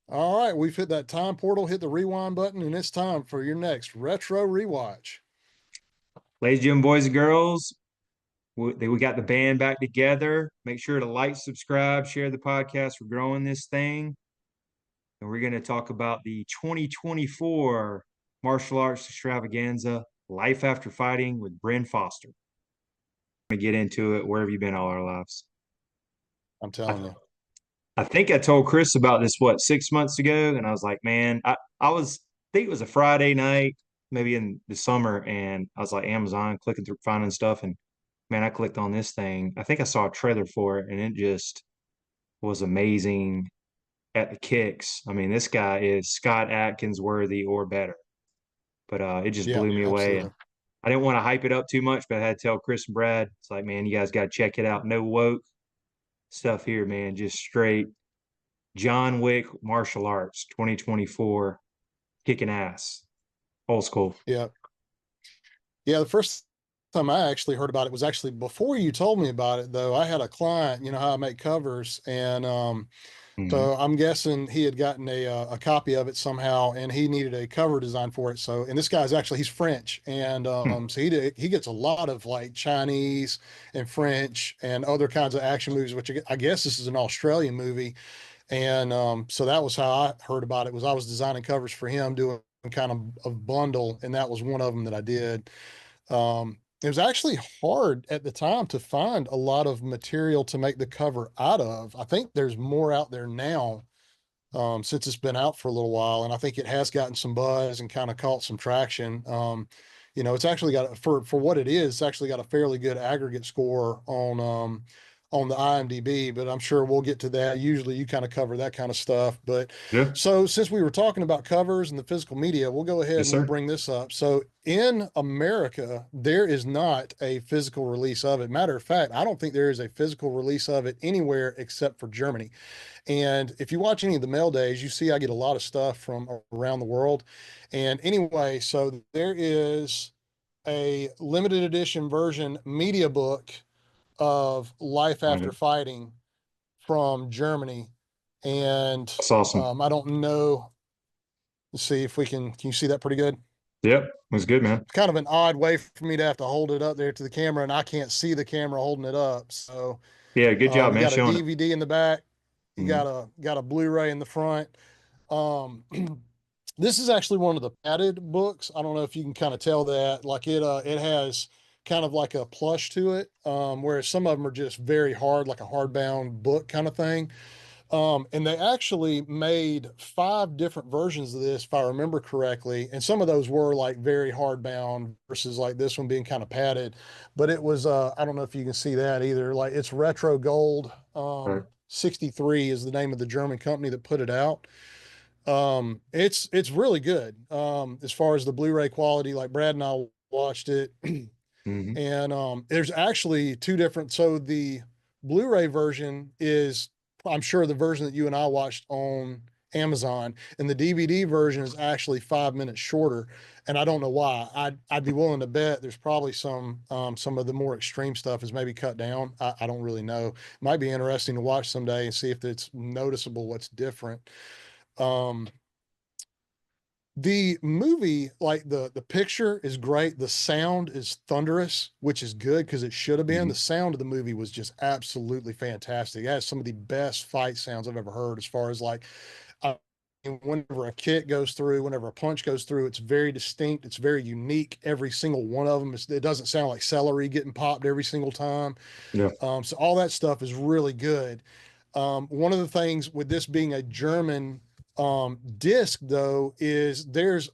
All right, we've hit that time portal, hit the rewind button, and it's time for your next retro rewatch. Ladies and gentlemen, boys and girls, we got the band back together. Make sure to like, subscribe, share the podcast. We're growing this thing. And we're going to talk about the 2024 martial arts extravaganza, Life After Fighting with Bren Foster. I'm going to get into it. Where have you been all our lives? I'm I, telling you. I think I told Chris about this, 6 months ago? And I was like, man, I think it was a Friday night, maybe in the summer. And I was like, Amazon, clicking through, finding stuff. And man, I clicked on this thing. I think I saw a trailer for it, and it just was amazing at the kicks. I mean, this guy is Scott Atkins worthy or better. But it just Yeah, blew me away. And absolutely. I didn't want to hype it up too much, but I had to tell Chris and Brad, it's like, man, you guys got to check it out. No woke stuff here, man. Just straight John Wick martial arts 2024, kicking ass. Old school. Yeah. Yeah, the first time I actually heard about it was actually before you told me about it, though. I had a client, you know how I make covers, and Mhm. so I'm guessing he had gotten a copy of it somehow, and he needed a cover design for it. So, and this guy's actually he's French, and Hmm. so he gets a lot of like Chinese and French and other kinds of action movies, which I guess this is an Australian movie. And so that was how I heard about it. Was I was designing covers for him, doing kind of a bundle, and that was one of them that I did. It was actually hard at the time to find a lot of material to make the cover out of. I think there's more out there now, since it's been out for a little while, and I think it has gotten some buzz and kind of caught some traction. It's actually got for what it is, it's actually got a fairly good aggregate score on the IMDb, but I'm sure we'll get to that. Usually you kind of cover that kind of stuff. But Yeah. so since we were talking about covers and the physical media, we'll go ahead Yes, and we'll sir. bring this up. So in America, there is not a physical release of it. Matter of fact, I don't think there is a physical release of it anywhere except for Germany. And if you watch any of the mail days, you see I get a lot of stuff from around the world. And anyway, so there is a limited edition version media book of Life After That's Fighting from Germany. And awesome. I don't know. Let's see if we can you see that pretty good? Yep. It was good, man. It's kind of an odd way for me to have to hold it up there to the camera, and I can't see the camera holding it up. So Yeah, good job, you man, got a showing it. DVD in the back, you Mhm. got a Blu-ray in the front. Um, this is actually one of the padded books. I don't know if you can kind of tell that. Like it has kind of like a plush to it, whereas some of them are just very hard, like a hardbound book kind of thing. And they actually made five different versions of this, if I remember correctly. And some of those were like very hardbound versus like this one being kind of padded. But it was I don't know if you can see that either. Like it's retro gold. Right. 63 is the name of the German company that put it out. It's really good. As far as the Blu-ray quality, like Brad and I watched it, Hmm. and there's actually two different. So the Blu-ray version is, I'm sure, the version that you and I watched on Amazon, and the DVD version is actually 5 minutes shorter. And I don't know why. I'd be willing to bet there's probably some of the more extreme stuff is maybe cut down. I don't really know. It might be interesting to watch someday and see if it's noticeable what's different. Um, the movie, like the picture is great. The sound is thunderous, which is good because it should have been. Hmm. The sound of the movie was just absolutely fantastic. It has some of the best fight sounds I've ever heard. As far as like, uh, whenever a kick goes through, whenever a punch goes through, it's very distinct. It's very unique. Every single one of them it doesn't sound like celery getting popped every single time. Yeah. So all that stuff is really good. One of the things with this being a German disc, though, is there's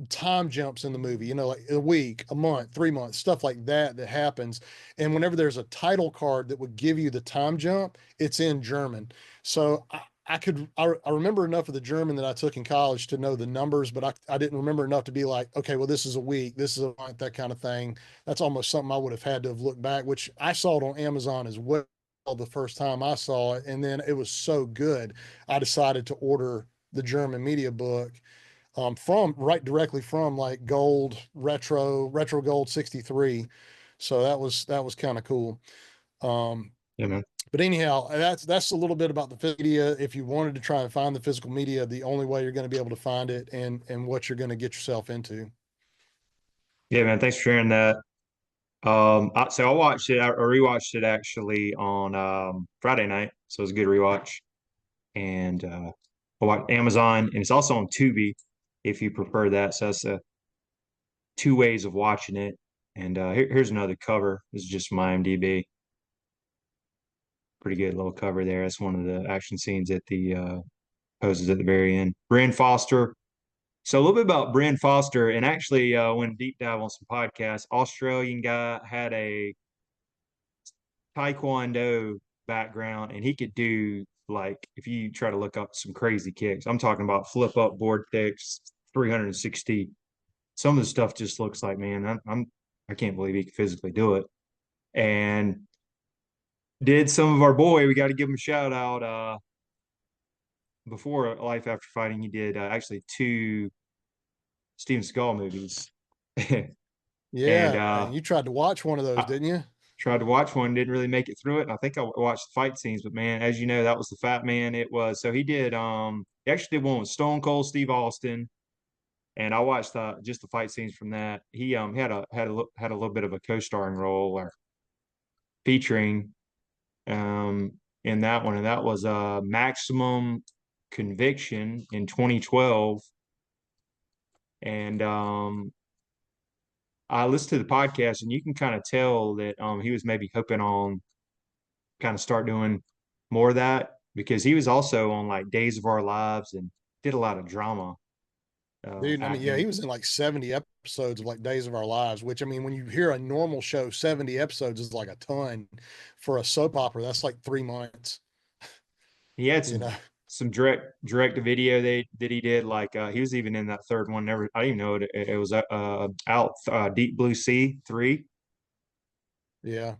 time jumps in the movie, like a week, a month, 3 months, stuff like that that happens. And whenever there's a title card that would give you the time jump, it's in German. So I remember enough of the German that I took in college to know the numbers, but I didn't remember enough to be like, okay, well, this is a week, this is a month, that kind of thing. That's almost something I would have had to have looked back, which I saw it on Amazon as well the first time I saw it. And then it was so good, I decided to order the German media book from right directly from like gold retro gold 63. So that was kind of cool. Yeah, man. But anyhow, that's a little bit about the physical media. If you wanted to try and find the physical media, the only way you're going to be able to find it and what you're going to get yourself into. Yeah, man. Thanks for sharing that. So I watched it. I rewatched it actually on Friday night, so it was a good rewatch. And I watched Amazon, and it's also on Tubi if you prefer that. So that's two ways of watching it. And here's another cover. This is just my IMDb. Pretty good little cover there. That's one of the action scenes at the poses at the very end. Bren Foster. So a little bit about Bren Foster, and actually, went deep dive on some podcasts. Australian guy, had a Taekwondo background, and he could do, like, if you try to look up some crazy kicks, I'm talking about flip up board kicks, 360. Some of the stuff just looks like, man, I can't believe he could physically do it. And did some of our boy, we got to give him a shout out. Before Life After Fighting, he did actually two Steven Seagal movies. And Yeah, and you tried to watch one of those, I didn't you? tried to watch one, didn't really make it through it. And I think I watched the fight scenes, but man, as you know, that was the Fat Man. It was, so he actually did one with Stone Cold Steve Austin, and I watched just the fight scenes from that. He had a little bit of a co-starring role or featuring in that one, and that was Maximum Conviction in 2012. And I listened to the podcast, and you can kind of tell that he was maybe hoping on kind of start doing more of that, because he was also on like Days of Our Lives and did a lot of drama Dude, I mean, yeah, acting. he was in like 70 episodes of like Days of Our Lives, which I mean, when you hear a normal show, 70 episodes is like a ton. For a soap opera, that's like 3 months, He had you know. some direct to video that he did. Like he was even in that third one. Never, I didn't even know it was out. Deep Blue Sea 3. Yeah.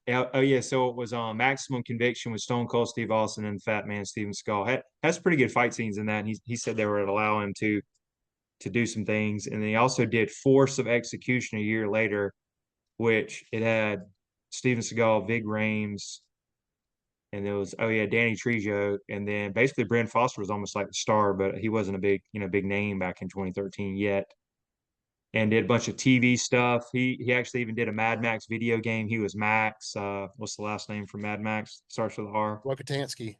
Oh yeah, so it was Maximum Conviction with Stone Cold Steve Austin and Fat Man Steven Seagal. Has pretty good fight scenes in that. And he said they would allow him to do some things. And then he also did Force of Execution a year later, which it had Steven Seagal, Vig Rames, and there was, oh yeah, Danny Trejo. And then basically Bren Foster was almost like the star, but he wasn't a big name back in 2013 yet. And did a bunch of TV stuff. He actually even did a Mad Max video game. He was Max. What's the last name for Mad Max? Starts with R. Rokitansky.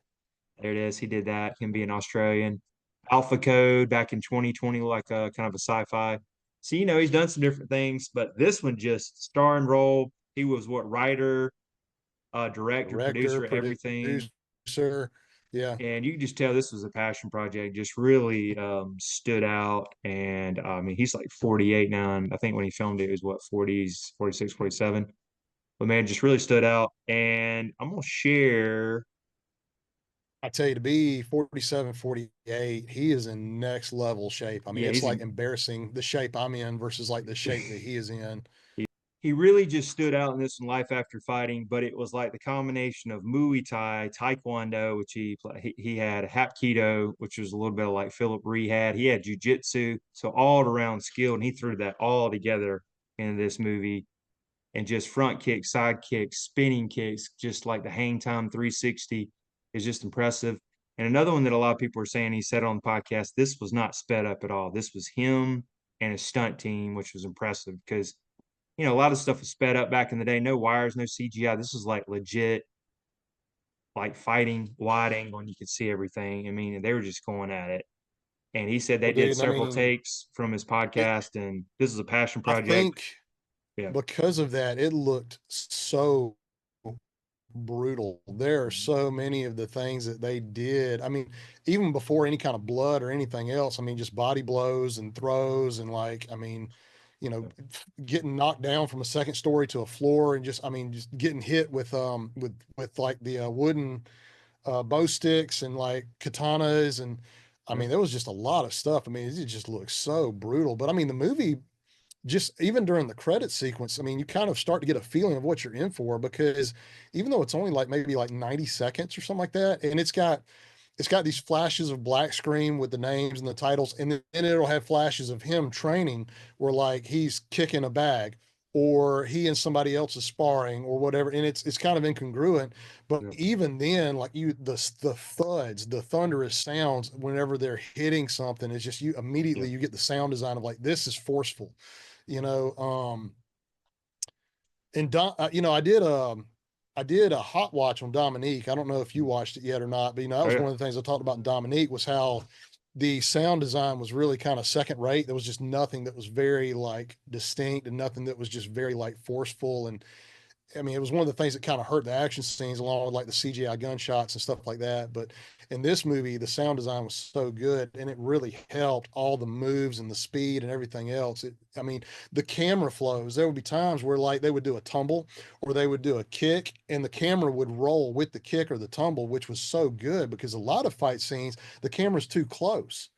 There it is. He did that. Him being Australian. Alpha Code back in 2020, like a kind of a sci-fi. So he's done some different things, but this one just star and role. He was what, writer, director, Director, producer, everything. producer. Yeah. And you can just tell this was a passion project. Just really stood out. And I mean, he's like 48 now, and I think when he filmed it, he was what, 40s, 46, 47. But man, just really stood out. And I'm gonna share. I tell you, to be 47, 48, he is in next level shape. I mean, Yeah, it's he's like embarrassing the shape I'm in versus like the shape that he is in. he really just stood out in this in Life After Fighting, but it was like the combination of Muay Thai, Taekwondo, which he had Hapkido, which was a little bit of like Philip Ree had. He had Jiu-Jitsu, so all around skill, and he threw that all together in this movie. And just front kicks, side kicks, spinning kicks, just like the hang time 360 is just impressive. And another one that a lot of people were saying, he said on the podcast, this was not sped up at all. This was him and his stunt team, which was impressive because a lot of stuff was sped up back in the day. No wires, no CGI. This was like legit, like fighting wide angle, and you could see everything. I mean, they were just going at it. And he said they Well, did dude, I several mean, takes from his it, podcast, and this is a passion I project. think Yeah. because of that, it looked so brutal. There are so many of the things that they did. I mean, even before any kind of blood or anything else, I mean, just body blows and throws and like, I mean, getting knocked down from a second story to a floor and just, I mean, just getting hit with like the wooden bow sticks and like katanas and I Yeah. mean, there was just a lot of stuff. I mean, it just looks so brutal. But I mean, the movie just even during the credit sequence, I mean, you kind of start to get a feeling of what you're in for because even though it's only like maybe like 90 seconds or something like that, and it's got these flashes of black screen with the names and the titles, and then it'll have flashes of him training where like he's kicking a bag or he and somebody else is sparring or whatever, and it's kind of incongruent. But Yeah. even then, like the thuds, the thunderous sounds whenever they're hitting something, is just you Yeah. immediately you get the sound design of like this is forceful, you know. And I did a hot watch on Dominique. I don't know if you watched it yet or not, but that Oh was yeah. one of the things I talked about in Dominique was how the sound design was really kind of second rate. There was just nothing that was very like distinct and nothing that was just very like forceful. And I mean, it was one of the things that kind of hurt the action scenes along with like the CGI gunshots and stuff like that. But in this movie, the sound design was so good and it really helped all the moves and the speed and everything else. I mean, the camera flows, there would be times where like they would do a tumble or they would do a kick and the camera would roll with the kick or the tumble, which was so good because a lot of fight scenes, the camera's too close.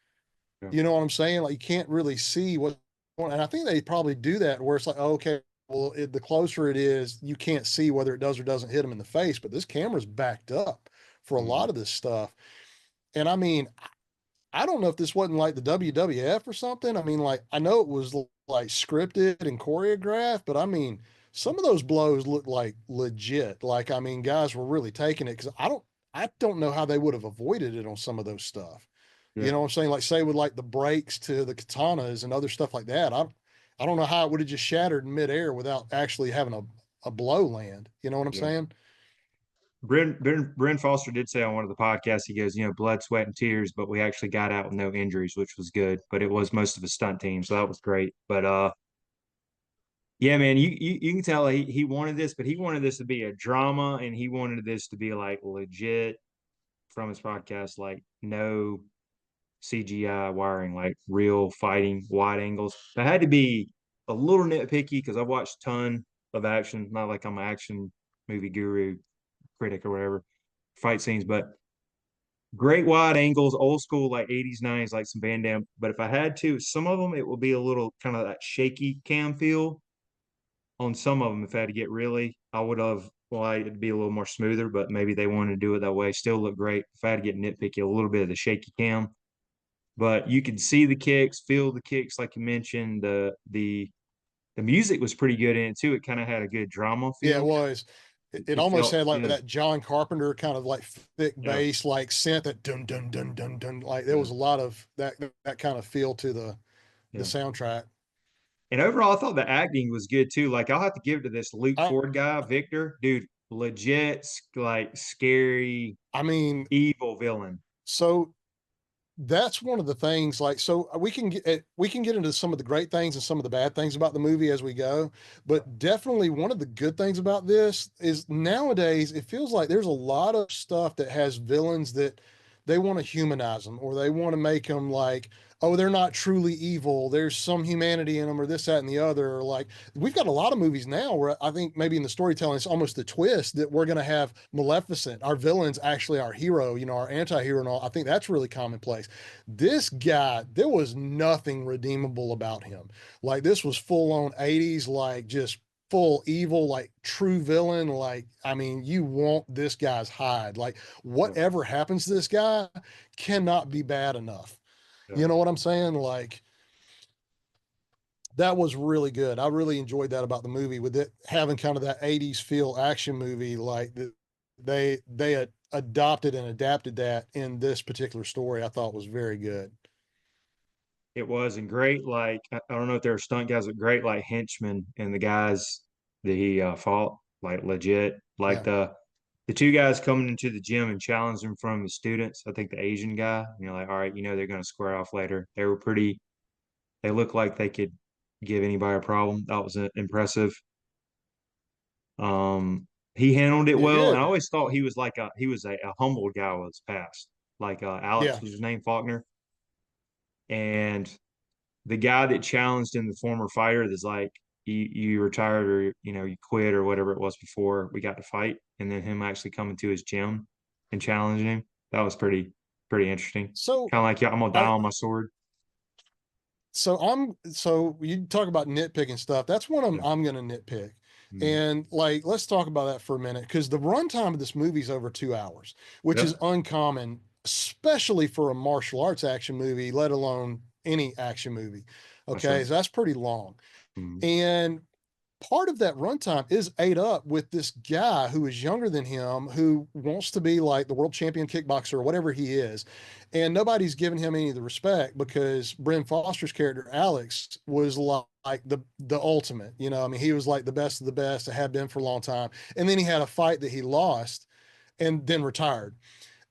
Yeah. You know what I'm saying? Like you can't really see what, and I think they probably do that where it's like, oh, okay, well, the closer it is, you can't see whether it does or doesn't hit him in the face. But this camera's backed up for a Mhm. lot of this stuff. And I mean, I don't know if this wasn't like the WWF or something. I mean, like I know it was like scripted and choreographed, but I mean, some of those blows look like legit. Like I mean, guys were really taking it because I don't know how they would have avoided it on some of those stuff. You Yeah. know what I'm saying? Like say with like the breaks to the katanas and other stuff like that. I don't know how it would have just shattered in midair without actually having a blow land. You know what I'm Yeah. saying? Bren Foster did say on one of the podcasts, he goes, blood, sweat, and tears, but we actually got out with no injuries, which was good. But it was most of a stunt team, so that was great. But yeah, man, you can tell he wanted this, but he wanted this to be a drama, and he wanted this to be like legit from his podcast, like no CGI wiring, like real fighting, wide angles. I had to be a little nitpicky because I watched a ton of action, not like I'm an action movie guru critic or whatever, fight scenes, but great wide angles, old school like 80s, 90s, like some Van Damme. But if I had to, some of them it will be a little kind of that shaky cam feel on some of them. If I had to get really, I would have well, it'd be a little more smoother, but maybe they wanted to do it that way. Still look great. If I had to get nitpicky, a little bit of the shaky cam, but you could see the kicks, feel the kicks, like you mentioned. The music was pretty good in it too. It kind of had a good drama Yeah, it feel. was. It It almost felt, had like that John Carpenter kind of like thick yeah, bass, like synth that dun dun dun dun dun. Like there yeah, was a lot of that kind of feel to the yeah. soundtrack. And overall, I thought the acting was good too. Like I'll have to give it to this Luke I Ford guy, Victor, dude, legit, like scary, I mean, evil villain. so that's one of the things like so we can get into some of the great things and some of the bad things about the movie as we go, but definitely one of the good things about this is nowadays it feels like there's a lot of stuff that has villains that they want to humanize them or they want to make them like, oh, they're not truly evil, there's some humanity in them or this that and the other, or like we've got a lot of movies now where I think maybe in the storytelling it's almost the twist that we're going to have Maleficent, our villain's actually our hero, our anti-hero and all. I think that's really commonplace. This guy, there was nothing redeemable about him. Like this was full on 80s, like just full evil, like true villain. Like, I mean, you want this guy's hide. Like, Yeah, whatever happens to this guy cannot be bad enough. yeah. You know what I'm saying? Like, that was really good. I really enjoyed that about the movie with it having kind of that 80s feel action movie. Like, they had adopted and adapted that in this particular story. I thought was very good. It was and great. Like I don't know if they were stunt guys, but great like henchmen and the guys that he fought, like legit. Like Yeah. the two guys coming into the gym and challenging from the students. I think the Asian guy, like all right, they're going to square off later. They were pretty. They looked like they could give anybody a problem. That was impressive. He handled it It well, and I did. always thought he was a humble guy with his past. Like Alex Yeah. was his name, Faulkner, and the guy that challenged him, the former fighter, that's like you retired or you quit or whatever it was before we got to fight, and then him actually coming to his gym and challenging him. That was pretty interesting. So Kind of like, yeah, I'm gonna die I on my sword. so you talk about nitpicking stuff. That's one Yeah. I'm gonna nitpick. Mhm. And like let's talk about that for a minute because the runtime of this movie is over 2 hours, which is Yeah. uncommon, especially for a martial arts action movie, let alone any action movie. That's right. Okay, so that's pretty long. Mhm. And part of that runtime is ate up with this guy who is younger than him, who wants to be like the world champion kickboxer or whatever he is. And nobody's giving him any of the respect because Bren Foster's character, Alex, was like the ultimate. I mean, he was like the best of the best, had been for a long time. And then he had a fight that he lost and then retired.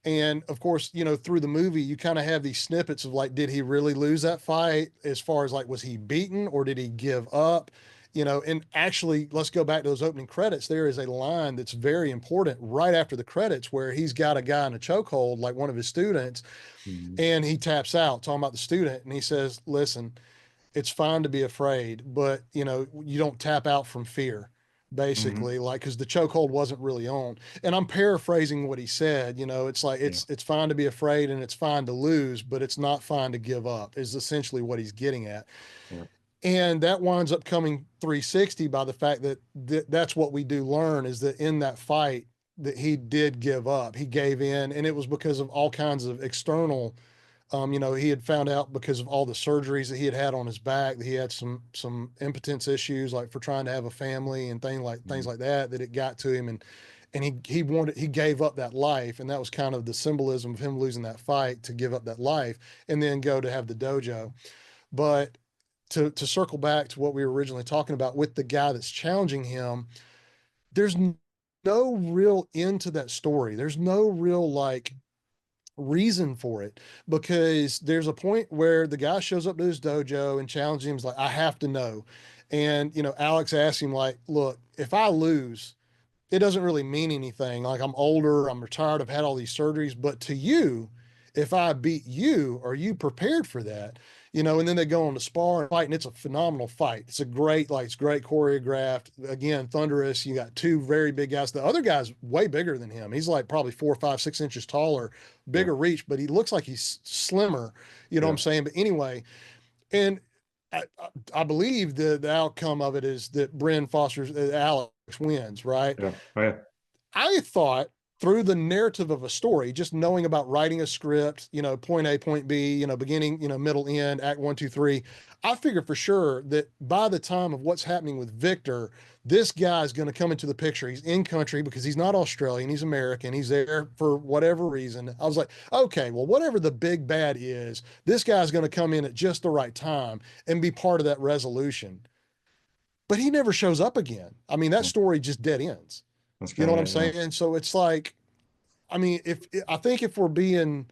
And of course, through the movie, you kind of have these snippets of like, did he really lose that fight? As far as like, was he beaten or did he give up? And actually, let's go back to those opening credits. There is a line that's very important right after the credits where he's got a guy in a chokehold, like one of his students, Mhm. and he taps out, talking about the student, and he says, "Listen, it's fine to be afraid, but you don't tap out from fear." Mhm. Basically, like, because the chokehold wasn't really on. And I'm paraphrasing what he said. It's like Yeah. it's fine to be afraid and it's fine to lose, but it's not fine to give up, is essentially what he's getting at. Yeah. And that winds up coming 360 by the fact that that's what we do learn, is that in that fight that he did give up, he gave in, and it was because of all kinds of external. He had found out because of all the surgeries that he had on his back that he had some impotence issues, like for trying to have a family and things Mhm. like that, that it got to him, and he gave up that life, and that was kind of the symbolism of him losing that fight to give up that life and then go to have the dojo. But to circle back to what we were originally talking about with the guy that's challenging him, there's no real end to that story. There's no real like reason for it, because there's a point where the guy shows up to his dojo and challenges him. He's like, I have to know. And Alex asks him like, look, if I lose, it doesn't really mean anything. Like, I'm older, I'm retired, I've had all these surgeries, but to you, if I beat you, are you prepared for that? And then they go on to spar and fight, and it's a phenomenal fight. It's great choreographed. Again, thunderous. You got two very big guys. The other guy's way bigger than him. He's like probably 4, 5, 6 inches taller, Yeah. bigger reach, but he looks like he's slimmer. You know what Yeah. I'm saying? But anyway, and I believe the outcome of it is that Bren Foster's Alex wins, right? Yeah. Oh, yeah. I thought through the narrative of a story, just knowing about writing a script, point A, point B, beginning, middle, end, act one, two, three, I figured for sure that by the time of what's happening with Victor, this guy is going to come into the picture. He's in country because he's not Australian, he's American, he's there for whatever reason. I was like, okay, well, whatever the big bad is, this guy's going to come in at just the right time and be part of that resolution. But he never shows up again. I mean, that Yeah. story just dead ends. That's You kind know of what I'm it. Yeah. saying? So it's like, I mean, if I think if we're being,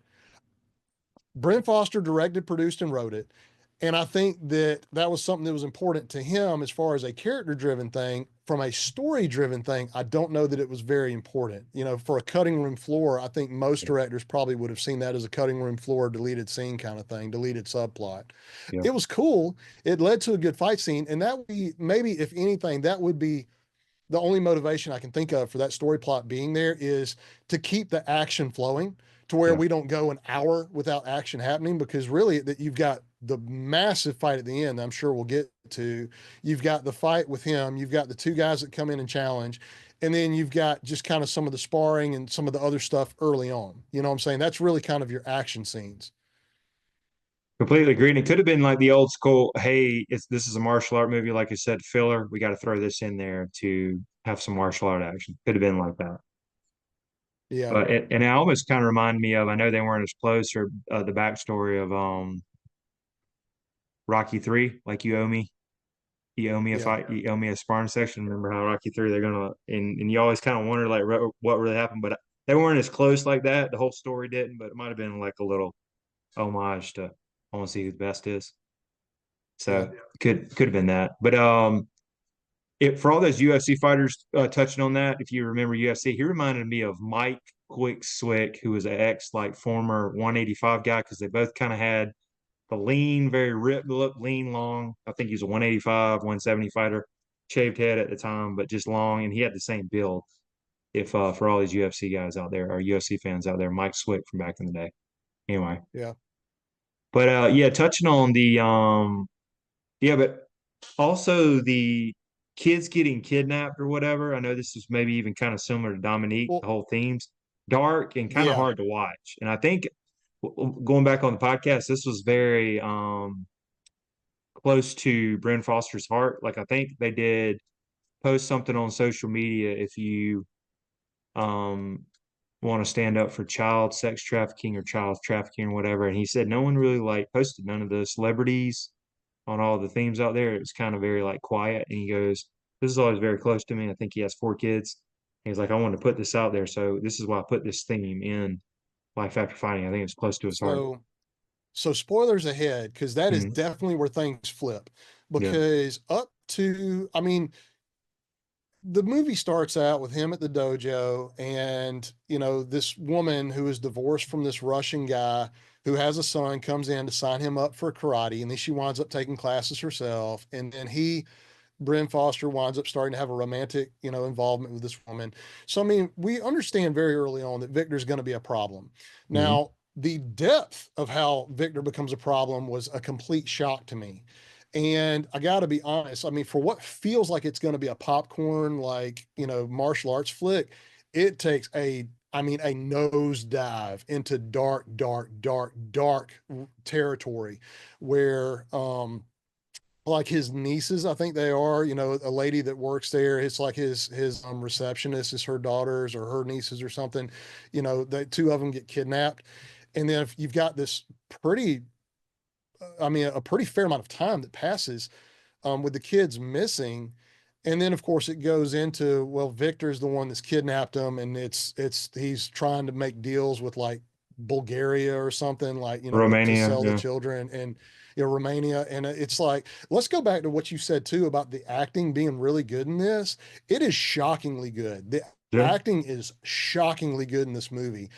Brent Foster directed, produced, and wrote it, and I think that that was something that was important to him as far as a character-driven thing. From a story-driven thing, I don't know that it was very important. For a cutting room floor, I think most Yeah. directors probably would have seen that as a cutting room floor, deleted scene kind of thing, deleted subplot. Yeah. It was cool. It led to a good fight scene, and that would be maybe, if anything, that would be the only motivation I can think of for that story plot being there, is to keep the action flowing to where Yeah. we don't go an hour without action happening, because really that you've got the massive fight at the end, I'm sure we'll get to. You've got the fight with him, you've got the two guys that come in and challenge, and then you've got just kind of some of the sparring and some of the other stuff early on. You know what I'm saying? That's really kind of your action scenes. Completely agree. And it could have been like the old school, hey, this is a martial art movie, like I said, filler. We got to throw this in there to have some martial art action. Could have been like that. Yeah. But it almost kind of reminded me of, I know they weren't as close, or the backstory of Rocky 3, like you owe me a Yeah. fight, you owe me a sparring section. Remember how Rocky 3 they're gonna, and you always kind of wonder like what really happened, but they weren't as close like that. The whole story didn't, but it might have been like a little homage to I want to see who the best is. Yeah. So could have been that. But it for all those UFC fighters touching on that, if you remember UFC, he reminded me of Mike Quick Swick, who was an ex like former 185 guy, because they both kind of had the lean, very ripped look, lean, long. I think he was a 185, 170 fighter, shaved head at the time, but just long, and he had the same build. If for all these UFC guys out there or UFC fans out there, Mike Swick from back in the day. Anyway, Yeah. but yeah, touching on the yeah, but also the kids getting kidnapped or whatever. I know this is maybe even kind of similar to Dominique, Well, the whole themes dark and kind of yeah. hard to watch. And I think going back on the podcast, this was very close to Bren Foster's heart. Like I think they did. post something on social media if you um want to stand up for child sex trafficking or child trafficking or whatever. And he said no one really like posted none of the celebrities on all the themes out there. It was kind of very like quiet. And he goes, "This is always very close to me. I think he has 4 kids." And he's like, "I wanted to put this out there, so this is why I put this theme in Life After Fighting. I think it's close to his heart." So so spoilers ahead, because that is Mhm. definitely where things flip. Yeah, Because up to, I mean, the movie starts out with him at the dojo, and this woman who is divorced from this Russian guy who has a son comes in to sign him up for karate, and then she winds up taking classes herself, and then Bren Foster winds up starting to have a romantic, involvement with this woman. So, I mean, we understand very early on that Victor's going to be a problem. hmm, Now, the depth of how Victor becomes a problem was a complete shock to me. And I got to be honest, I mean, for what feels like it's going to be a popcorn, like, martial arts flick, it takes a nosedive into dark, dark, dark, dark territory where, like his nieces, I think they are, a lady that works there. It's like his receptionist is her daughters or her nieces or something. The two of them get kidnapped, and then if you've got this pretty, I mean, a pretty fair amount of time that passes with the kids missing. And then of course it goes into, well, Victor's the one that's kidnapped him, and it's he's trying to make deals with like Bulgaria or something, like, to Romania. sell the Yeah, children, and Romania. And it's like, let's go back to what you said too about the acting being really good in this. It is shockingly good. The yeah, acting is shockingly good in this movie.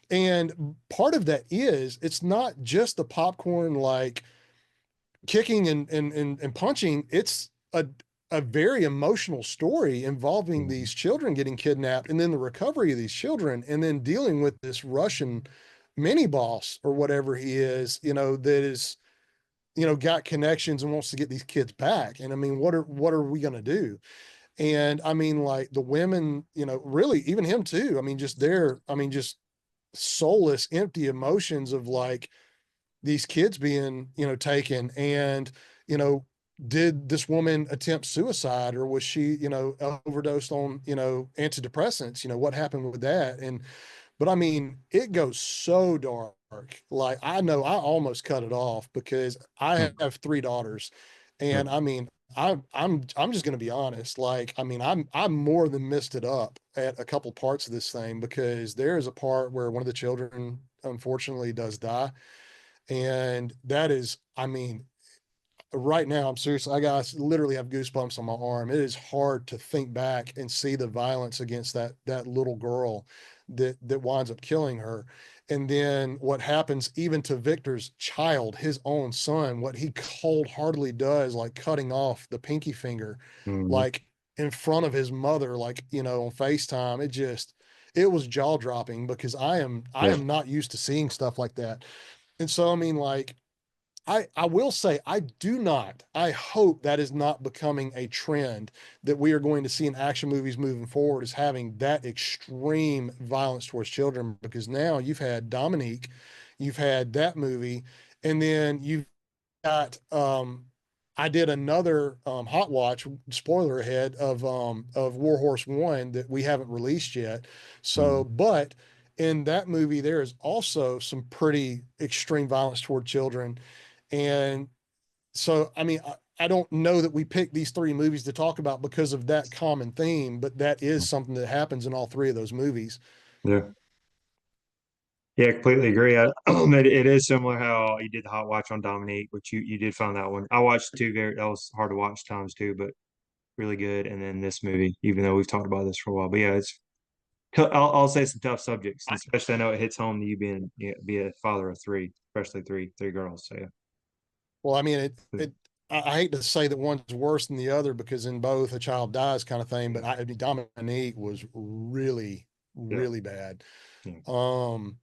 And part of that is it's not just the popcorn like kicking and punching. It's a very emotional story involving mhm, these children getting kidnapped, and then the recovery of these children, and then dealing with this Russian mini boss or whatever he is, that is, got connections and wants to get these kids back. And I mean, what are we going to do? And I mean, like the women, really even him too. I mean, just soulless, empty emotions of like these kids being, taken. And, you know, did this woman attempt suicide, or was she, overdosed on, antidepressants? What happened with that? And, but I mean, it goes so dark. Like, I know I almost cut it off because I mhm, have 3 daughters. yeah, And I mean, I'm just going to be honest. Like, I mean, I'm more than missed it up at a couple parts of this thing, because there is a part where one of the children unfortunately does die. And that is, I mean, right now I'm serious. I got literally have goosebumps on my arm. It is hard to think back and see the violence against that little girl that winds up killing her. And then what happens even to Victor's child, his own son, what he cold-heartedly does, like cutting off the pinky finger, mhm, like in front of his mother, like, on FaceTime. It was jaw-dropping, because I yeah, am not used to seeing stuff like that. And so, I mean, like, I will say, I hope that is not becoming a trend that we are going to see in action movies moving forward, is having that extreme violence towards children. Because now you've had Dominique, you've had that movie, and then you've got, I did another hot watch, spoiler ahead, of Warhorse One that we haven't released yet. So, mhm, but in that movie, there is also some pretty extreme violence toward children. And so, I mean, I don't know that we picked these 3 movies to talk about because of that common theme, but that is something that happens in all 3 of those movies. yeah. Yeah, completely agree. It is similar how you did the hot watch on Dominique, which you did find that one. I watched two very that was hard to watch times too, but really good. And then this movie, even though we've talked about this for a while, but yeah, I'll say some tough subjects, and especially I know it hits home to you being be a father of three, especially three girls. So Well, I mean, yeah, I hate to say that one's worse than the other, because in both a child dies kind of thing, but I mean, Dominique was really, yeah, really bad. yeah. Um,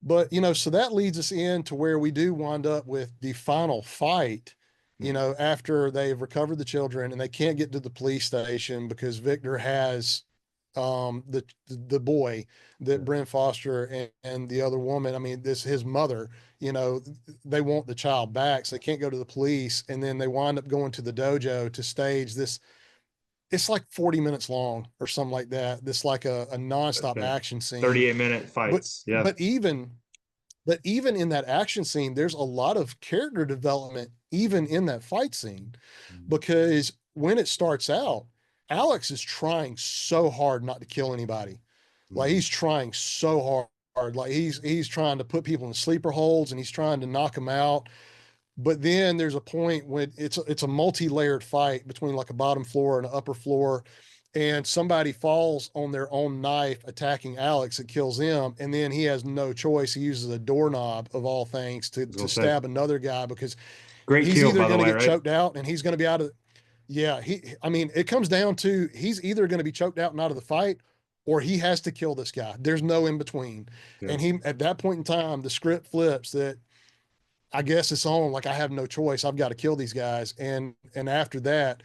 But, so that leads us into where we do wind up with the final fight, Mhm. after they've recovered the children and they can't get to the police station because Victor has the boy that Yeah. Bren Foster and the other woman, I mean, this his mother, they want the child back, so they can't go to the police. And then they wind up going to the dojo to stage this it's like 40 minutes long or something like that. This like a nonstop Yeah. action scene. 38-minute But fights. Yeah. but even but even in that action scene, there's a lot of character development even in that fight scene, because when it starts out, Alex is trying so hard not to kill anybody. Like Mhm. he's trying so hard. Like he's trying to put people in sleeper holds and he's trying to knock them out. But then there's a point when it's a multi-layered fight between like a bottom floor and an upper floor, and somebody falls on their own knife attacking Alex. It kills him, and then he has no choice. He uses a doorknob of all things I to was to gonna say, stab another guy because great he's kill, either by the going to way, get right? choked out and he's going to be out of. Yeah, I mean, it comes down to he's either going to be choked out and out of the fight, or he has to kill this guy. There's no in between. Yeah. And he at that point in time, the script flips that I guess it's on. Like I have no choice. I've got to kill these guys. And after that,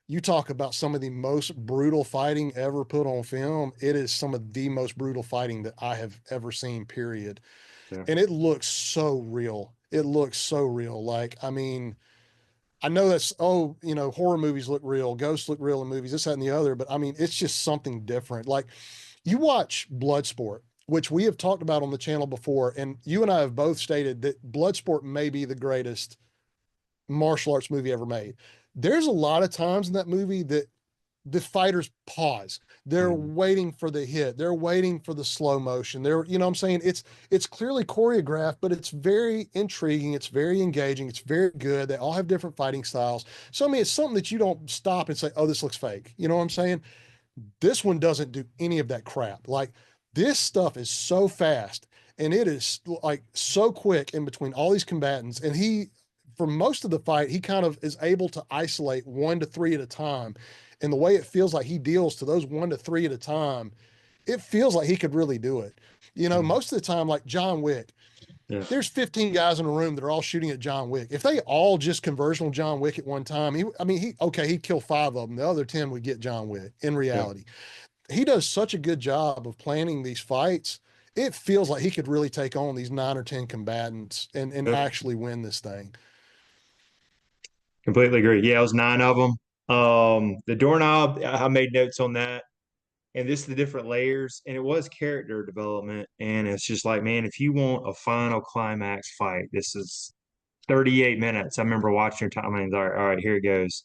you talk about some of the most brutal fighting ever put on film. It is some of the most brutal fighting that I have ever seen. Period. Yeah. And it looks so real. It looks so real. Like I mean, I know that's horror movies look real, ghosts look real in movies, this, that, and the other. But I mean, it's just something different. Like you watch Bloodsport, which we have talked about on the channel before, and you and I have both stated that Bloodsport may be the greatest martial arts movie ever made. There's a lot of times in that movie that the fighters pause. They're Mhm. waiting for the hit. They're waiting for the slow motion. You know what I'm saying? It's clearly choreographed, but it's very intriguing. It's very engaging. It's very good. They all have different fighting styles. So I mean, it's something that you don't stop and say, "Oh, this looks fake." You know what I'm saying? This one doesn't do any of that crap. Like this stuff is so fast and it is like so quick in between all these combatants. And for most of the fight, he kind of is able to isolate 1 to 3 at a time. And the way it feels like he deals to those 1 to 3 at a time, it feels like he could really do it. Mhm. Most of the time, like John Wick, Yeah. there's 15 guys in a room that are all shooting at John Wick. If they all just conversion on John Wick at one time, he'd kill 5 of them. The other 10 would get John Wick in Yeah. reality. He does such a good job of planning these fights. It feels like he could really take on these 9 or 10 combatants and Yep. actually win this thing. Completely agree. Yeah, it was 9 of them. The doorknob, I made notes on that. And this the different layers, and it was character development. And it's just like, man, if you want a final climax fight, this is 38 minutes. I remember watching your timelines. All right, here it goes.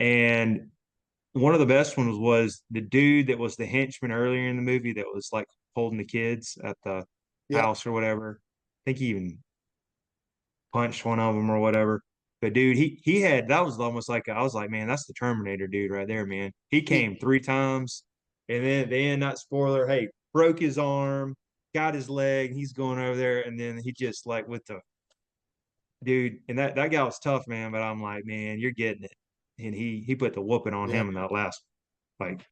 And one of the best ones was the dude that was the henchman earlier in the movie that was like holding the kids at the Yep. house or whatever. I think he even punched one of them or whatever. But dude, he had that was almost like I was like, man, that's the Terminator dude right there, man. He He, came 3 times, and then at the end, not spoiler, hey, broke his arm, got his leg, he's going over there, and then he just like with the dude, and that guy was tough, man. But I'm like, man, you're getting it, and he put the whooping on yeah. him in that last like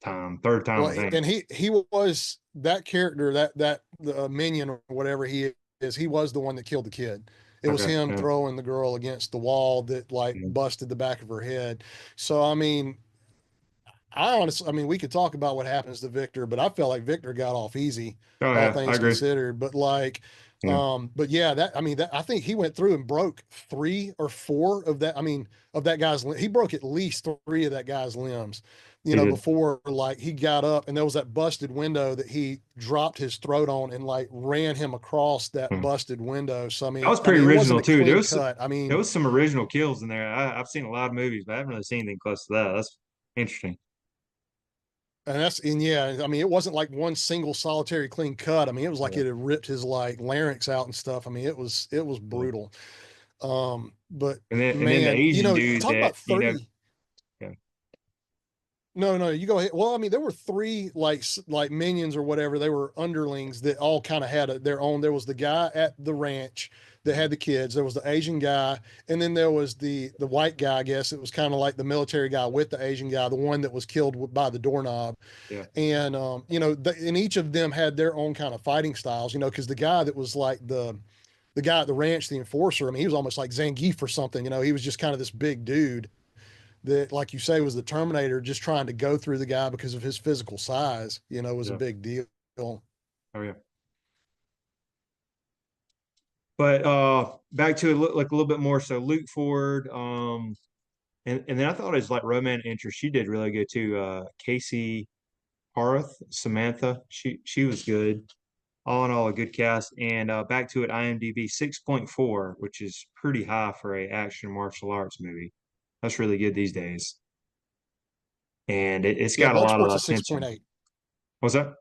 third time Well, I think. and he was that character, that the minion or whatever he is. He was the one that killed the kid. It was Okay, him yeah, throwing the girl against the wall that like yeah. busted the back of her head. So I mean, I mean, we could talk about what happens to Victor, but I felt like Victor got off easy, Oh all yeah, I things agree. considered. But like, Yeah, but yeah, that I mean, that I think he went through and broke 3 or 4 of that. I mean, of that guy's, he broke at least 3 of that guy's limbs, he did. before like he got up and there was that busted window that he dropped his throat on and like ran him across that Yeah. busted window. So That was I pretty mean, it original wasn't a too. clean cut. I There mean, was some original kills in there. I've seen a lot of movies, but I haven't really seen anything close to that. That's interesting. and yeah, I mean, it wasn't like one single solitary clean cut. I mean, it was like Yeah. it had ripped his like larynx out and stuff. I mean, it was Yeah. brutal. But And then the man, Asian dude talk that about 30. yeah, No, no, you go ahead. Well, I mean, there were 3 like minions or whatever. They were underlings that all kind of had their own. There was the guy at the ranch that had the kids. There was the Asian guy, and then there was the white guy. I guess it was kind of like the military guy with the Asian guy, the one that was killed by the doorknob. yeah, And and each of them had their own kind of fighting styles. Because the guy that was like the guy at the ranch, the enforcer. I mean, he was almost like Zangief or something. He was just kind of this big dude that, like you say, was the Terminator, just trying to go through the guy because of his physical size. Was a yeah. big deal. Oh yeah. But back to it, like a little bit more. So Luke Ford, And then I thought his like romantic interest, she did really good too. Casey Harth, Samantha, she was good. All in all, a good cast. And back to it, IMDb 6.4, which is pretty high for a action martial arts movie. That's really good these days, and it's Yeah, got a lot of Bloodsport's a attention. 6.8. What's that?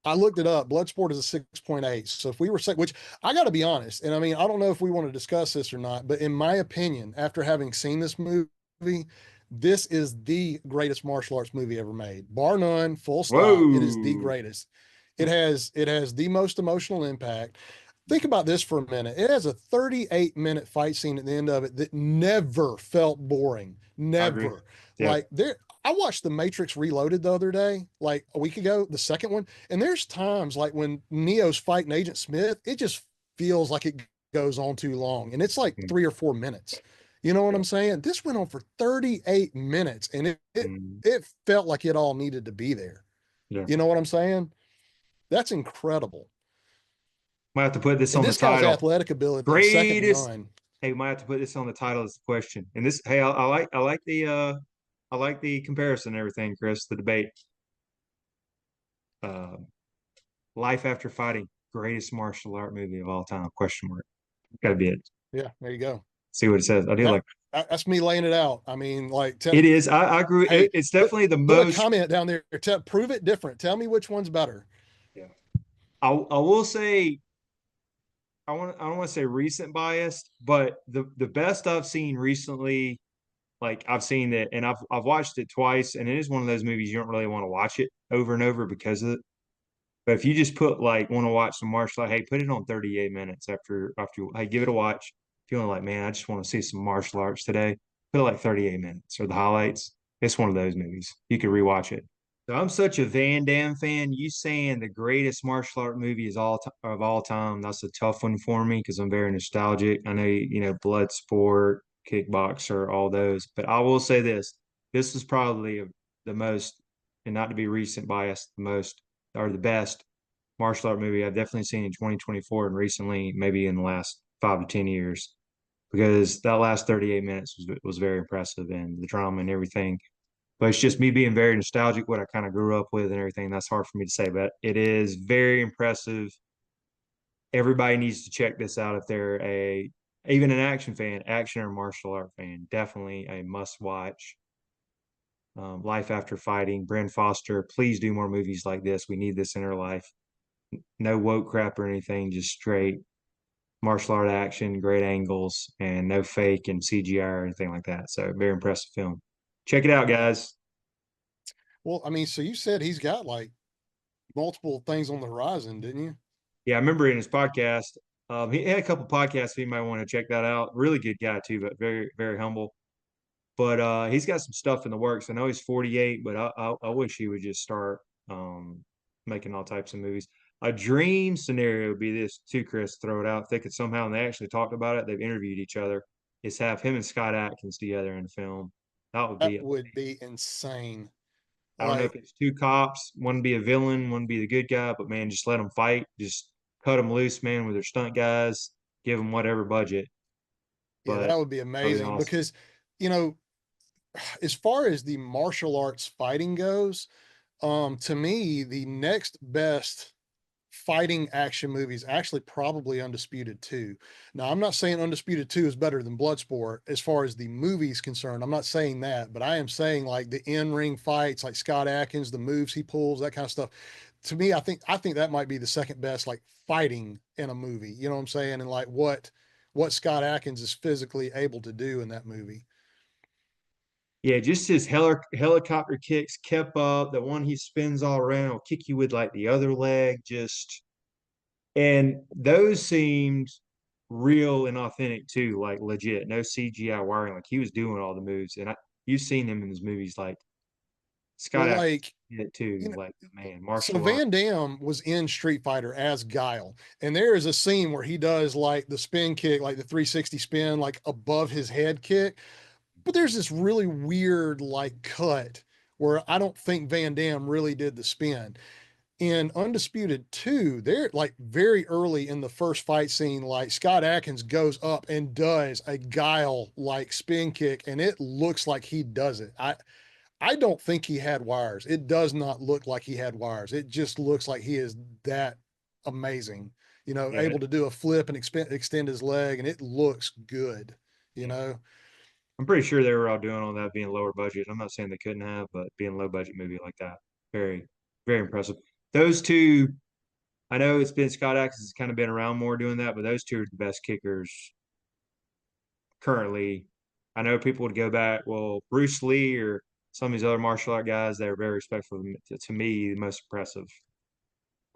I looked it up. Bloodsport is a 6.8. So if we were saying, which I got to be honest, and I mean, I don't know if we want to discuss this or not, but in my opinion, after having seen this movie, this is the greatest martial arts movie ever made, bar none, full stop. It is the Whoa! greatest. It has the most emotional impact. Think about this for a minute. It has a 38-minute fight scene at the end of it that never felt boring. I agree. Never. Yeah. Like there, I watched The Matrix Reloaded the other day, like a week ago, the second one, and there's times like when Neo's fighting Agent Smith, it just feels like it goes on too long, and it's like Mm, 3 or 4 minutes. You know what yeah. I'm saying? This went on for 38 minutes, and it it, Mm, it felt like it all needed to be there. yeah. You know what I'm saying? That's incredible. Might have to put this And on the this guy's title. athletic ability is second to Greatest. none. Hey, might have to put this on the title as the question. And this, hey, I like the comparison and everything, Chris. The debate. Uh, Life After Fighting, greatest martial art movie of all time? Question mark. Got to be it. Yeah, there you go. See what it says. I do That like that's me laying it out. I mean, like, it is. I agree. hey, It's put definitely the put a most. comment down there. Prove it different. Tell me which one's better. Yeah. I will say I don't want to say recent biased, but the best I've seen recently, like I've seen it and I've watched it twice, and it is one of those movies you don't really want to watch it over and over because of it. But if you just put like want to watch some martial art, hey, put it on 38 minutes after hey, give it a watch. Feeling like, man, I just want to see some martial arts today. Put it like 38 minutes or the highlights. It's one of those movies. You could rewatch it. So I'm such a Van Damme fan. You saying the greatest martial art movie is of all time? That's a tough one for me because I'm very nostalgic. I know you know Bloodsport, Kickboxer, all those, but I will say this: this is probably the most, and not to be recent bias, the most or the best martial art movie I've definitely seen in 2024 and recently, maybe in the last 5 to 10 years, because that last 38 minutes was very impressive and the drama and everything. But it's just me being very nostalgic, what I kind of grew up with and everything. That's hard for me to say, but it is very impressive. Everybody needs to check this out if they're even an action fan, action or martial art fan. Definitely a must watch. Life After Fighting, Bren Foster. Please do more movies like this. We need this in our life. No woke crap or anything, just straight martial art action, great angles, and no fake and CGI or anything like that. So very impressive film. Check it out, Yeah. guys. Well, I mean, so you said he's got like multiple things on the horizon, didn't you? Yeah, I remember in his podcast, he had a couple podcasts. If you might want to check that out. Really good guy too, but very very humble. But he's got some stuff in the works. I know he's 48, but I wish he would just start um, making all types of movies. A dream scenario would be this too, Chris. Throw it out. If they could somehow, and they actually talked about it. They've interviewed each other. Is have him and Scott Atkins together in a film. That would That be. would be insane. I don't know if Like, it's two cops, one be a villain, one be the good guy, but man, just let them fight. Just cut them loose, man, with their stunt guys. Give them whatever budget, yeah, but that would be that'd be amazing awesome. because, you know, as far as the martial arts fighting goes, to me, the next best fighting action movies actually probably Undisputed 2. Now, I'm not saying Undisputed 2 is better than Bloodsport as far as the movie's concerned. I'm not saying that, but I am saying like the in-ring fights, like Scott Atkins, the moves he pulls, that kind of stuff. To me, I think that might be the second best like fighting in a movie. You know what I'm saying? And like what Scott Atkins is physically able to do in that movie. Yeah, just his helicopter kicks kept up. The one he spins all around will kick you with like the other leg. Just and those seemed real and authentic too, like legit, no CGI wiring. Like he was doing all the moves, and you've seen him in his movies, like Scott Well, Atkins like, did it you too. know, Like man, so martial art. Van Damme was in Street Fighter as Guile, and there is a scene where he does like the spin kick, like the 360 spin, like above his head kick. But there's this really weird like cut where I don't think Van Damme really did the spin. in Undisputed 2, they're like very early in the first fight scene, like Scott Adkins goes up and does a guile like spin kick, and it looks like he does it. I don't think he had wires. It does not look like he had wires. It just looks like he is that amazing, Yeah, able to do a flip and extend his leg, and it looks good, you yeah. know. I'm pretty sure they were all doing all that being lower budget. I'm not saying they couldn't have, but being low budget movie like that, very, very impressive. Those two, I know it's been Scott Adkins has kind of been around more doing that, but those two are the best kickers currently. I know people would go back, well, Bruce Lee or some of these other martial art guys, they're very respectful. To me, the most impressive,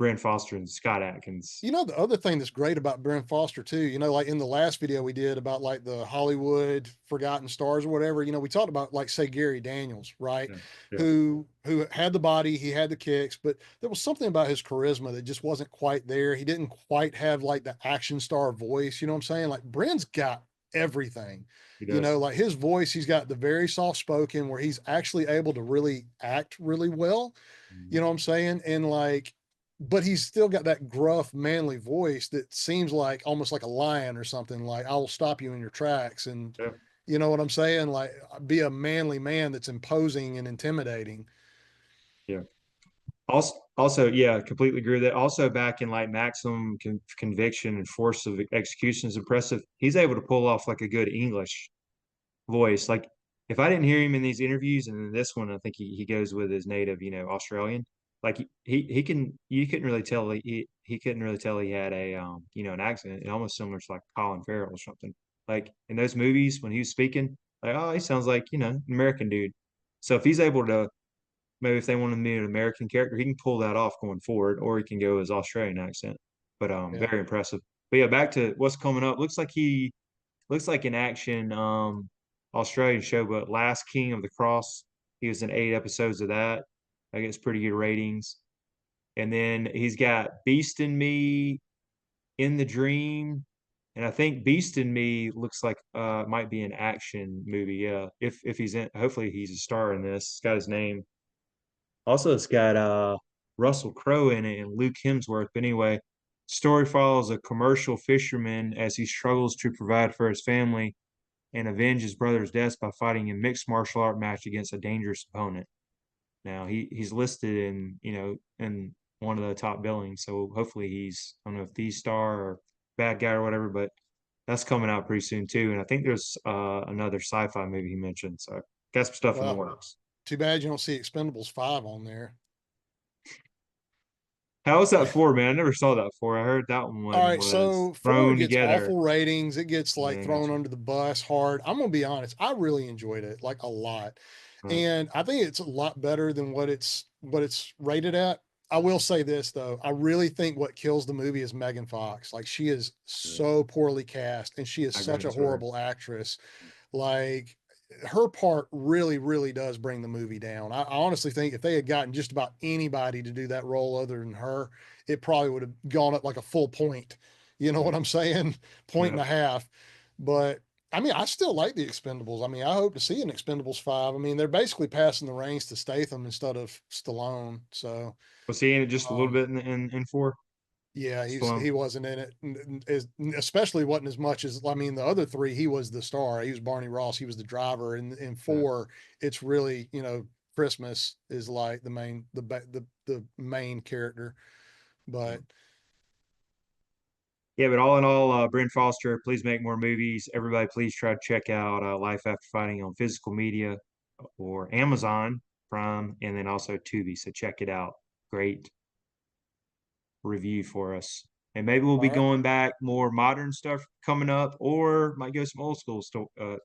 Bren Foster and Scott Adkins. The other thing that's great about Bren Foster too, like in the last video we did about like the Hollywood forgotten stars or whatever, we talked about like say Gary Daniels, right? Yeah, yeah, Who had the body, he had the kicks, but there was something about his charisma that just wasn't quite there. He didn't quite have like the action star voice, you know what I'm saying? Like Bren's got everything. he does. Like his voice, he's got the very soft spoken where he's actually able to really act really well. You Mhm. know what I'm saying? And like, but he's still got that gruff, manly voice that seems like almost like a lion or something. Like, I will stop you in your tracks. And Yeah, you know what I'm saying? Like, be a manly man that's imposing and intimidating. yeah. Also, yeah, completely agree with that. Also, back in like maximum conviction and force of execution is impressive. He's able to pull off like a good English voice. Like if I didn't hear him in these interviews, and in this one, I think he goes with his native, Australian. Like he can you couldn't really tell he couldn't really tell he had a an accent. It almost similar to like Colin Farrell or something. Like in those movies when he was speaking, like oh he sounds like an American dude. So if he's able to maybe if they want to meet an American character, he can pull that off going forward, or he can go his Australian accent. But Yeah. very impressive. But yeah, back to what's coming up. Looks like an action Australian show, but Last King of the Cross. He was in 8 episodes of that. I guess pretty good ratings. And then he's got Beast in Me, In the Dream, and I think Beast in Me looks like might be an action movie. Yeah, if he's in, hopefully he's a star in this. It's got his name. Also, it's got Russell Crowe in it and Luke Hemsworth. But anyway, story follows a commercial fisherman as he struggles to provide for his family and avenge his brother's death by fighting a mixed martial art match against a dangerous opponent. Now he's listed in one of the top billings, so hopefully he's I don't know if the star or bad guy or whatever, but that's coming out pretty soon too. And I think there's another sci-fi movie he mentioned, so got some stuff in the Well, works. too bad you don't see Expendables 5 on there. How was that for, man? I never saw that before. I heard that All one right, was so 4 thrown gets together. awful ratings. It gets like Yeah, thrown under the bus hard. I'm gonna be honest, I really enjoyed it, like a lot. uh, And I think it's a lot better than what it's rated at. I will say this though. I really think what kills the movie is Megan Fox. Like she is yeah, so poorly cast and she is I agree such a with her. horrible actress. Like her part really, really does bring the movie down. I honestly think if they had gotten just about anybody to do that role other than her, it probably would have gone up like a full point. You know Yeah, what I'm saying? Point yeah. and a half. But I mean, I still like the Expendables. I mean, I hope to see an Expendables 5. I mean, they're basically passing the reins to Statham instead of Stallone. So, Was he in it just a little um, bit in four? yeah, Stallone. he wasn't in it, especially wasn't as much as I mean the other three. He was the star. He was Barney Ross. He was the driver. And in Yeah. four, it's really Christmas is like the main character. Yeah. But Yeah, but all in all, Bren Foster, please make more movies. Everybody, please try to check out Life After Fighting on physical media or Amazon Prime, and then also Tubi. So check it out. Great review for us. And maybe we'll all be right, going back more modern stuff coming up, or might go some old school stuff yeah,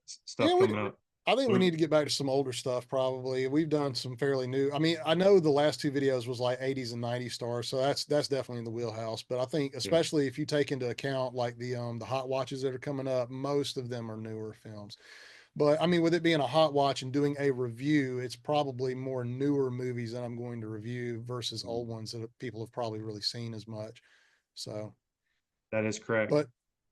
we coming up. I think we What- need to get back to some older stuff probably. We've done some fairly new. I mean, I know the last two videos was like 80s and 90s stars, so that's definitely in the wheelhouse. But I think Yeah. especially if you take into account like the hot watches that are coming up, most of them are newer films. But I mean, with it being a hot watch and doing a review, it's probably more newer movies that I'm going to review versus old ones that people have probably really seen as much. So, That is correct. but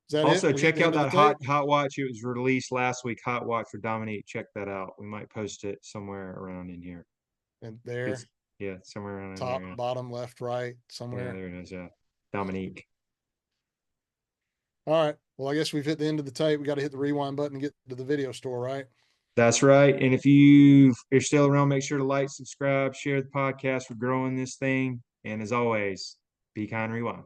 is that it? Also, We hitting check the out end of the that tape hot watch. It was released last week. Hot watch for Dominique. Check that out. We might post it somewhere around in here. and It's there. Yeah, somewhere around in there. Top, Yeah, bottom, left, right, yeah, somewhere. there it is. Yeah, Dominique. All right. Well, I guess we've hit the end of the tape. We got to hit the rewind button to get to the video store, right? That's right. And if you're still around, make sure to like, subscribe, share the podcast. We're growing this thing. And as always, be kind, rewind.